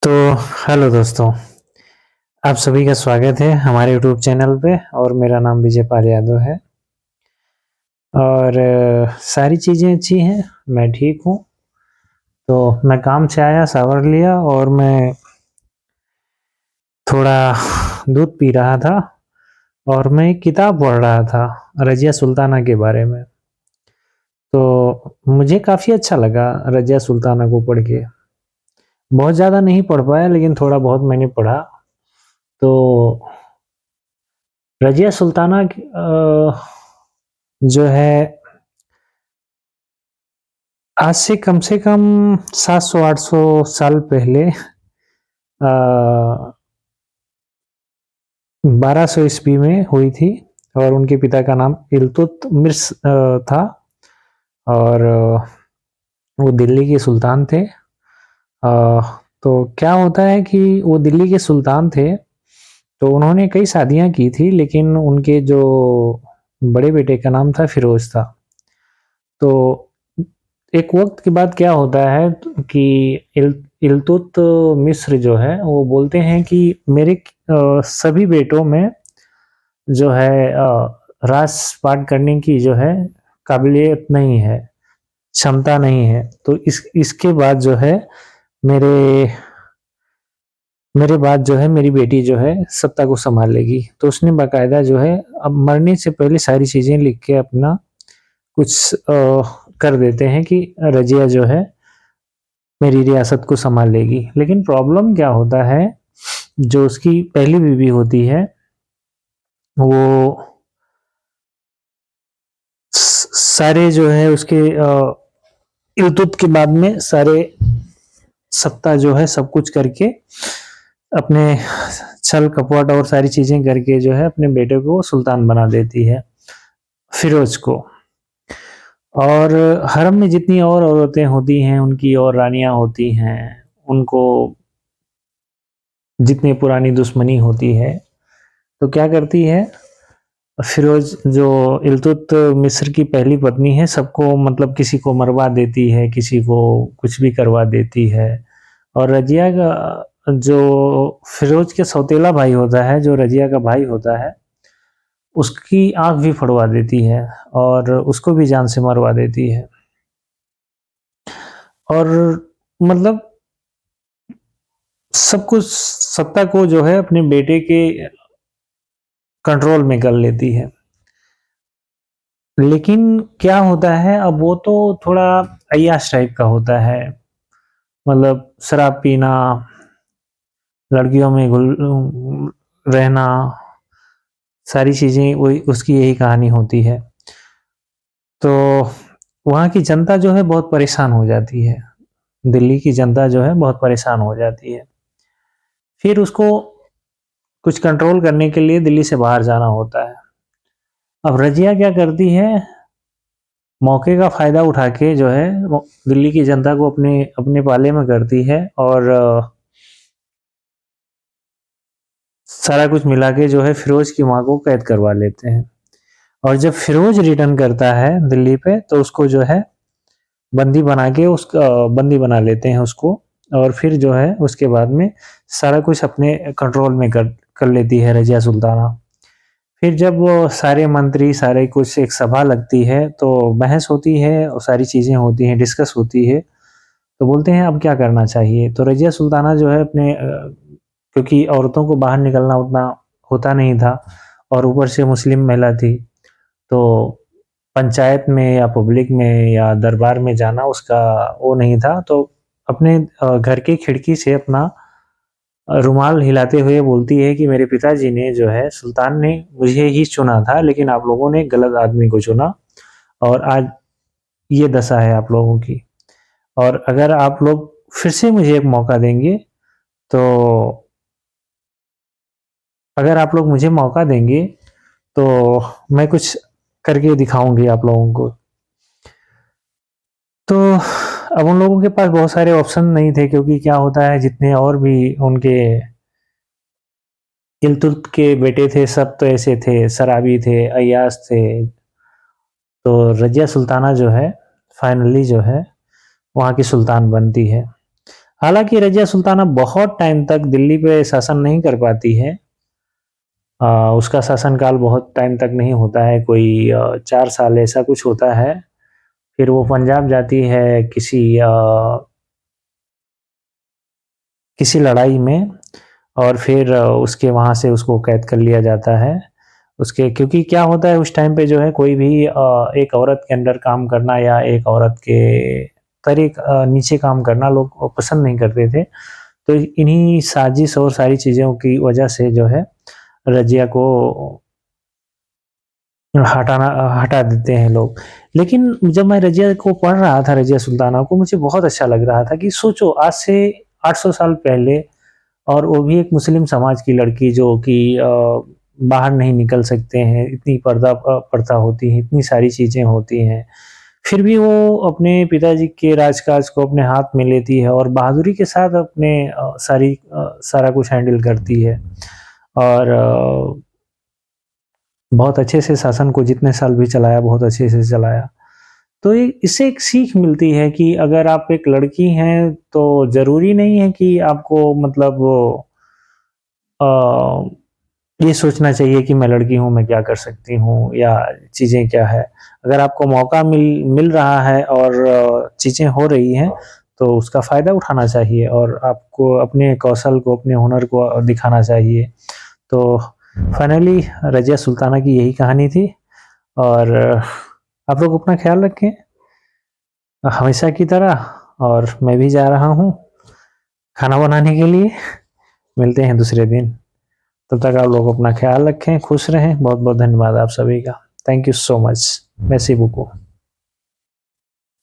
तो हेलो दोस्तों, आप सभी का स्वागत है हमारे यूट्यूब चैनल पे और मेरा नाम विजय पाल यादव है और सारी चीज़ें अच्छी हैं, मैं ठीक हूँ। तो मैं काम से आया, शावर लिया और मैं थोड़ा दूध पी रहा था और मैं एक किताब पढ़ रहा था रज़िया सुल्ताना के बारे में। तो मुझे काफ़ी अच्छा लगा रज़िया सुल्ताना को पढ़ के। बहुत ज़्यादा नहीं पढ़ पाया लेकिन थोड़ा बहुत मैंने पढ़ा। तो रज़िया सुल्ताना जो है आज से कम 700-800 साल पहले 1200 ईस्वी में हुई थी और उनके पिता का नाम इल्तुतमिश था और वो दिल्ली के सुल्तान थे। तो क्या होता है कि वो दिल्ली के सुल्तान थे, तो उन्होंने कई शादियां की थी लेकिन उनके जो बड़े बेटे का नाम था फिरोज था। तो एक वक्त के बाद क्या होता है कि इल्तुतमिश जो है वो बोलते हैं कि मेरे सभी बेटों में जो है राजपाट करने की जो है काबिलियत नहीं है, क्षमता नहीं है। तो इसके बाद जो है मेरे मेरे बाद जो है मेरी बेटी जो है सत्ता को संभाल लेगी। तो उसने बाकायदा जो है अब मरने से पहले सारी चीजें लिख के अपना कुछ कर देते हैं कि रजिया जो है मेरी रियासत को संभाल लेगी। लेकिन प्रॉब्लम क्या होता है, जो उसकी पहली बीवी होती है वो सारे जो है उसके इल्तुत के बाद में सारे सत्ता जो है सब कुछ करके अपने छल कपट और सारी चीजें करके जो है अपने बेटे को सुल्तान बना देती है, फिरोज को। और हरम में जितनी और औरतें होती हैं, उनकी और रानियां होती हैं, उनको जितनी पुरानी दुश्मनी होती है, तो क्या करती है फिरोज जो इल्तुत मिस्र की पहली पत्नी है, सबको मतलब किसी को मरवा देती है, किसी को कुछ भी करवा देती है। और रजिया का जो फिरोज के सौतेला भाई होता है, जो रजिया का भाई होता है, उसकी आंख भी फड़वा देती है और उसको भी जान से मरवा देती है। और मतलब सब कुछ सत्ता को जो है अपने बेटे के कंट्रोल में कर लेती है। लेकिन क्या होता है, अब वो तो थोड़ा अय्याश टाइप का होता है, मतलब शराब पीना, लड़कियों में घुल रहना, सारी चीजें वही उसकी यही कहानी होती है। तो वहाँ की जनता जो है बहुत परेशान हो जाती है, दिल्ली की जनता जो है बहुत परेशान हो जाती है। फिर उसको कुछ कंट्रोल करने के लिए दिल्ली से बाहर जाना होता है। अब रजिया क्या करती है, मौके का फायदा उठा के जो है दिल्ली की जनता को अपने अपने पाले में करती है और सारा कुछ मिला के जो है फिरोज की माँ को कैद करवा लेते हैं। और जब फिरोज रिटर्न करता है दिल्ली पे, तो उसको जो है बंदी बना के उसका बंदी बना लेते हैं उसको। और फिर जो है उसके बाद में सारा कुछ अपने कंट्रोल में कर लेती है रजिया सुल्ताना। फिर जब वो सारे मंत्री सारे कुछ एक सभा लगती है, तो बहस होती है और सारी चीज़ें होती हैं, डिस्कस होती है। तो बोलते हैं अब क्या करना चाहिए। तो रजिया सुल्ताना जो है अपने क्योंकि औरतों को बाहर निकलना उतना होता नहीं था और ऊपर से मुस्लिम महिला थी, तो पंचायत में या पब्लिक में या दरबार में जाना उसका वो नहीं था। तो अपने घर की खिड़की से अपना रुमाल हिलाते हुए बोलती है कि मेरे पिताजी ने जो है सुल्तान ने मुझे ही चुना था, लेकिन आप लोगों ने गलत आदमी को चुना और आज ये दशा है आप लोगों की। और अगर आप लोग फिर से मुझे एक मौका देंगे, तो अगर आप लोग मुझे मौका देंगे तो मैं कुछ करके दिखाऊंगी आप लोगों को। तो अब उन लोगों के पास बहुत सारे ऑप्शन नहीं थे, क्योंकि क्या होता है जितने और भी उनके इल्तुत के बेटे थे सब तो ऐसे थे, शराबी थे, अय्याश थे। तो रजिया सुल्ताना जो है फाइनली जो है वहाँ की सुल्तान बनती है। हालांकि रजिया सुल्ताना बहुत टाइम तक दिल्ली पे शासन नहीं कर पाती है। उसका शासनकाल बहुत टाइम तक नहीं होता है, कोई 4 साल ऐसा कुछ होता है। फिर वो पंजाब जाती है किसी लड़ाई में, और फिर उसके वहाँ से उसको कैद कर लिया जाता है। उसके क्योंकि क्या होता है उस टाइम पे जो है, कोई भी एक औरत के अंडर काम करना या एक औरत के नीचे काम करना लोग पसंद नहीं करते थे। तो इन्हीं साजिश और सारी चीज़ों की वजह से जो है रजिया को हटा देते हैं लोग। लेकिन जब मैं रजिया को पढ़ रहा था, रजिया सुल्ताना को, मुझे बहुत अच्छा लग रहा था कि सोचो आज से 800 साल पहले, और वो भी एक मुस्लिम समाज की लड़की जो कि बाहर नहीं निकल सकते हैं, इतनी प्रथा होती है, इतनी सारी चीज़ें होती हैं। फिर भी वो अपने पिताजी के राजकाज को अपने हाथ में लेती है और बहादुरी के साथ अपने सारा कुछ हैंडल करती है, और बहुत अच्छे से शासन को जितने साल भी चलाया, बहुत अच्छे से चलाया। तो इससे एक सीख मिलती है कि अगर आप एक लड़की हैं तो ज़रूरी नहीं है कि आपको मतलब अ, ये सोचना चाहिए कि मैं लड़की हूँ, मैं क्या कर सकती हूँ या चीज़ें क्या है। अगर आपको मौका मिल रहा है और चीज़ें हो रही हैं, तो उसका फ़ायदा उठाना चाहिए और आपको अपने कौशल को, अपने हुनर को दिखाना चाहिए। तो फाइनली रज़िया सुल्ताना की यही कहानी थी, और आप लोग अपना ख़्याल रखें हमेशा की तरह, और मैं भी जा रहा हूँ खाना बनाने के लिए। मिलते हैं दूसरे दिन। तब तक आप लोग अपना ख्याल रखें, खुश रहें। बहुत बहुत धन्यवाद आप सभी का। Thank you so much. मेर्सी बुकू।